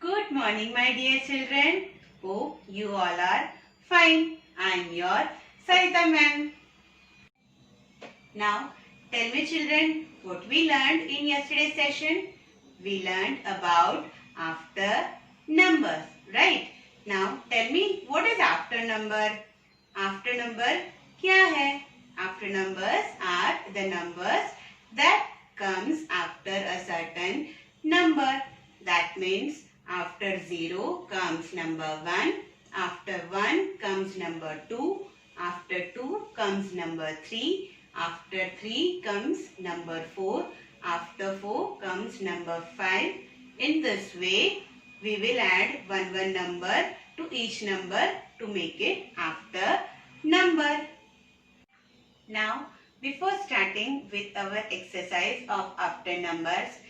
Good morning, my dear children. Hope you all are fine. I am your Sarita ma'am. Now, tell me children, what we learned in yesterday's session? We learned about after numbers, right? Now, tell me, what is after number? After number क्या है? After numbers are the numbers that comes after a certain number. That means after 0 comes number 1, after 1 comes number 2, after 2 comes number 3, after 3 comes number 4, after 4 comes number 5. In this way, we will add one number to each number to make it after number. Now, before starting with our exercise of after numbers,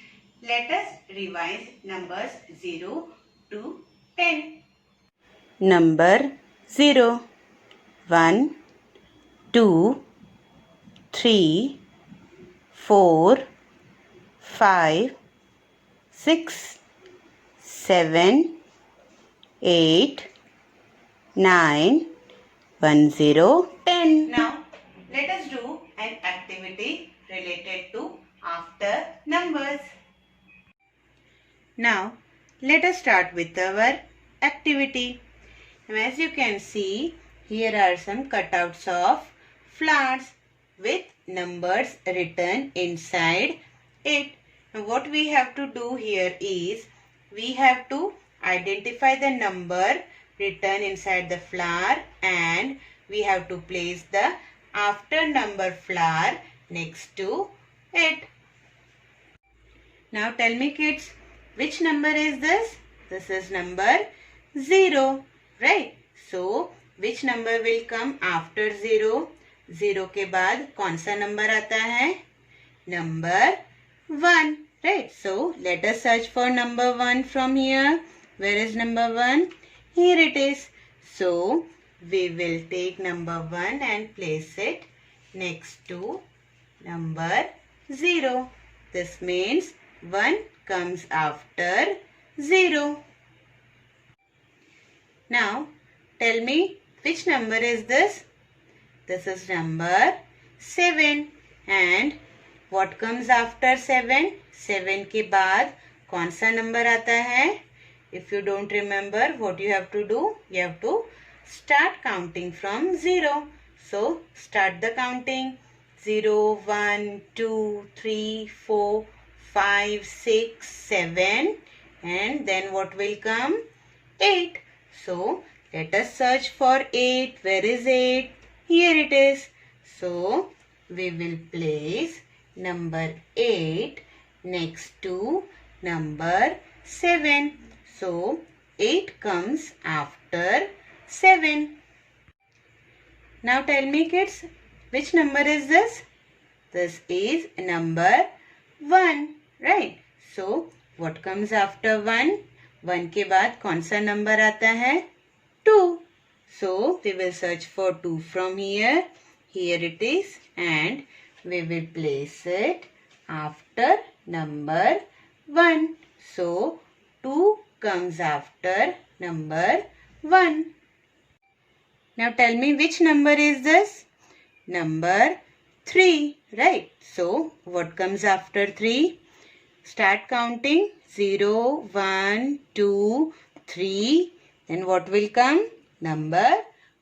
let us revise numbers 0 to 10. Number 0, 1, 2, 3, 4, 5, 6, 7, 8, 9, 1, 0, 10. Now, let us do an activity related to after numbers. Now, let us start with our activity. As you can see, here are some cutouts of flowers with numbers written inside it. Now, what we have to do here is, we have to identify the number written inside the flower and we have to place the after number flower next to it. Now tell me kids, which number is this? This is number 0, right? So, which number will come after 0? 0 के बाद कौन सा number आता है? Number 1, right? So, let us search for number 1 from here. Where is number 1? Here it is. So, we will take number 1 and place it next to number 0. This means 1 comes after 0. Now, tell me, which number is this? This is number 7. And what comes after 7? 7 के बाद कौन सा number आता है? If you don't remember, what you have to do? You have to start counting from 0. So, start the counting. 0, 1, 2, 3, 4, 5, 6, 7. And then what will come? 8. So, let us search for 8. Where is 8? Here it is. So, we will place number 8 next to number 7. So, 8 comes after 7. Now tell me kids, which number is this? This is number 1, right? So, what comes after 1? 1 के बाद कौन सा number आता है? 2. So, we will search for 2 from here. Here it is and we will place it after number 1. So, 2 comes after number 1. Now tell me, which number is this? Number 3, right? So, what comes after 3? Start counting. 0, 1, 2, 3. Then what will come? Number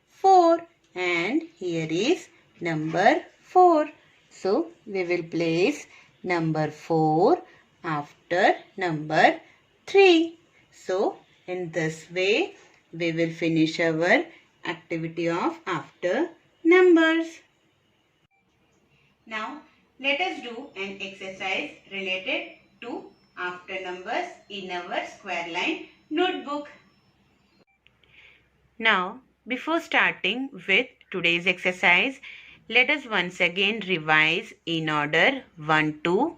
4. And here is number 4. So, we will place number 4 after number 3. So, in this way, we will finish our activity of after numbers. Now, let us do an exercise related to after numbers in our square line notebook. Now, before starting with today's exercise, let us once again revise in order 1 to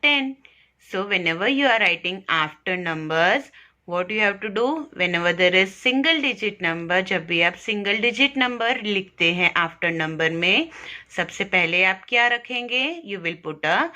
10. So, whenever you are writing after numbers, what you have to do? Whenever there is single digit number, जब भी आप single digit number लिखते हैं after number में, सबसे पहले आप क्या रखेंगे? You will put a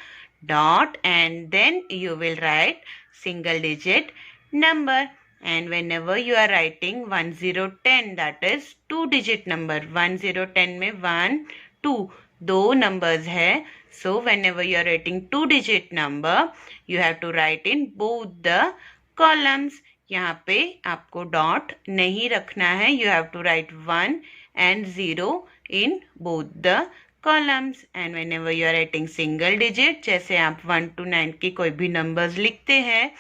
dot and then you will write single digit number. and whenever you are writing 1010, that is 2-digit number. 1010 में 1 2 दो numbers है. So whenever you are writing 2-digit number, you have to write in both the columns. यहाँ पे आपको dot नहीं रखना है. You have to write 1 and 0 in both the columns. And whenever you are writing single digit, जैसे आप 1 to 9 की कोई भी numbers लिखते हैं,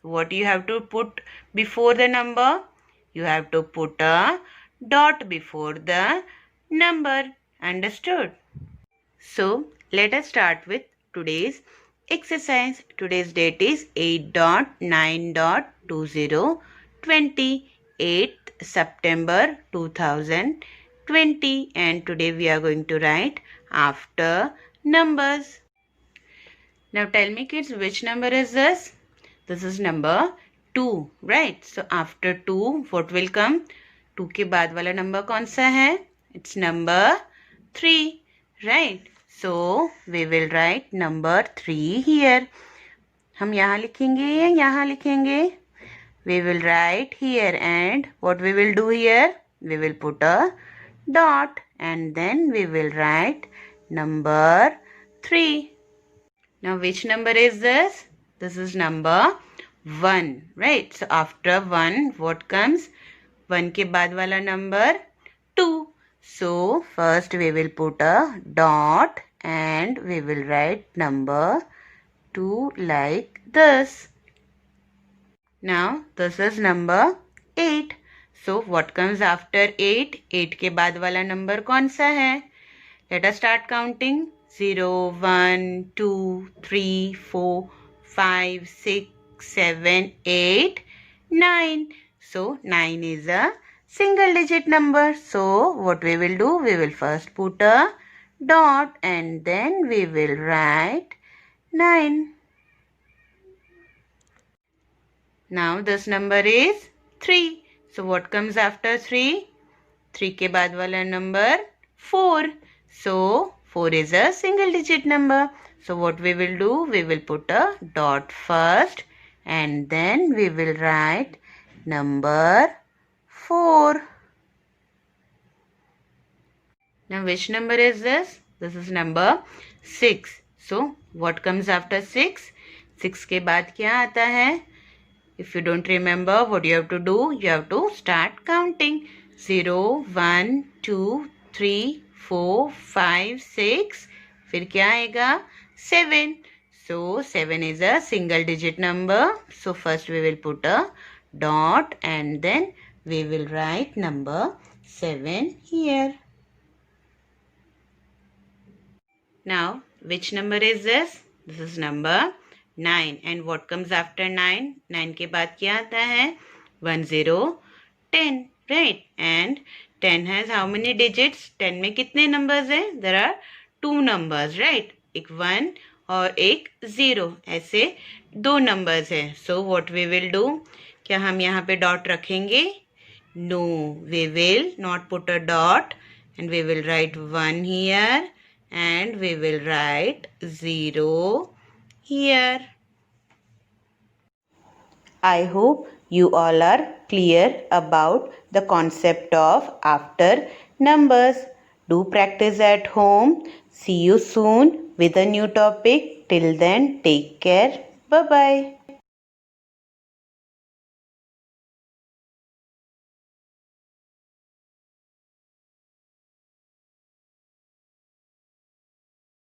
what you have to put before the number? You have to put a dot before the number. Understood? So let us start with today's exercise. Today's date is 8.9.2020, 8th September 2020, and today we are going to write after numbers. Now tell me kids, which number is this? This is number 2, right? So after 2, what will come? 2 के बाद वाला number कौन सा है? It's number 3, right? So we will write number 3 here. हम यहाँ लिखेंगे या यहाँ लिखेंगे? We will write here, and what we will do here? We will put a dot and then we will write number 3. Now which number is this? This is number 1, right? So after 1, what comes? 1 के बाद वाला number 2. So first we will put a dot and we will write number 2 like this. Now this is number 8. So what comes after 8? 8 के बाद वाला number कौन सा है? Let us start counting. 0, 1, 2, 3, 4, 5, 6, 7, 8, 9. So 9 is a single digit number. So what we will do? We will first put a dot and then we will write 9. Now this number is 3. So what comes after 3? 3 के बाद वाला number 4. So 4 is a single digit number. So what we will do? We will put a dot first and then we will write number 4. Now which number is this? This is number 6. So what comes after 6? 6 के बाद क्या आता है? If you don't remember, what you have to do? You have to start counting. 0, 1, 2, 3, 4, 5, 6. फिर क्या आएगा? 7. So 7 is a single digit number. So first we will put a dot and then we will write number 7 here. Now which number is this? This is number 9. And what comes after 9? 9 के बाद क्या आता है? 1, 0, 10. Right? And 10 has how many digits? 10 में कितने numbers हैं? There are 2 numbers, right? एक 1 और एक 0. ऐसे 2 numbers हैं. So what we will do? क्या हम यहाँ पे dot रखेंगे? No, we will not put a dot and we will write 1 here and we will write 0 here. I hope you all are clear about the concept of after numbers. Do practice at home. See you soon with a new topic. Till then, take care. Bye-bye.